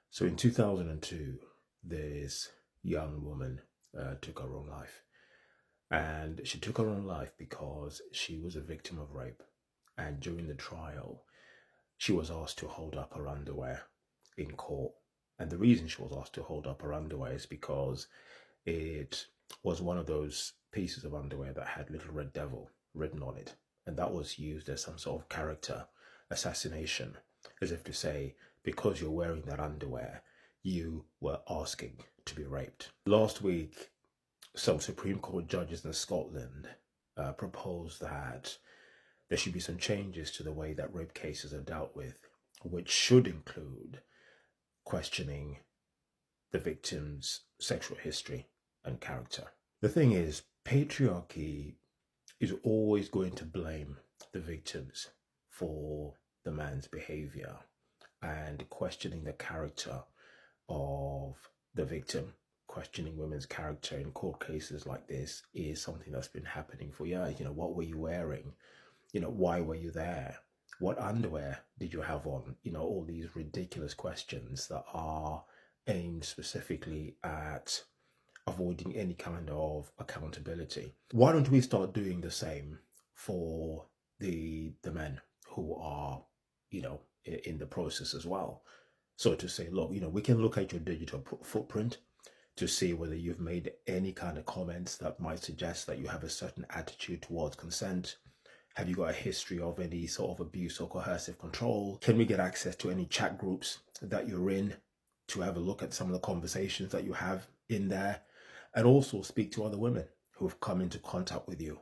So in 2002, this young woman took her own life. And she took her own life because she was a victim of rape. And during the trial, she was asked to hold up her underwear in court. And the reason she was asked to hold up her underwear is because it was one of those pieces of underwear that had Little Red Devil written on it. And that was used as some sort of character assassination, as if to say, because you're wearing that underwear, you were asking to be raped. Last week, some Supreme Court judges in Scotland proposed that there should be some changes to the way that rape cases are dealt with, which should include questioning the victim's sexual history and character. The thing is, patriarchy is always going to blame the victims for the man's behavior, and questioning the character of the victim, questioning women's character in court cases like this is something that's been happening for years. What were you wearing? Why were you there? What underwear did you have on? All these ridiculous questions that are aimed specifically at avoiding any kind of accountability. Why don't we start doing the same for the men who are, in the process as well? So to say, look, we can look at your digital footprint to see whether you've made any kind of comments that might suggest that you have a certain attitude towards consent. Have you got a history of any sort of abuse or coercive control? Can we get access to any chat groups that you're in to have a look at some of the conversations that you have in there? And also speak to other women who have come into contact with you,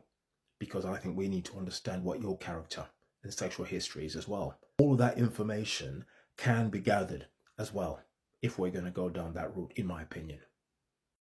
because I think we need to understand what your character and sexual history is as well. All of that information can be gathered as well if we're going to go down that route, in my opinion.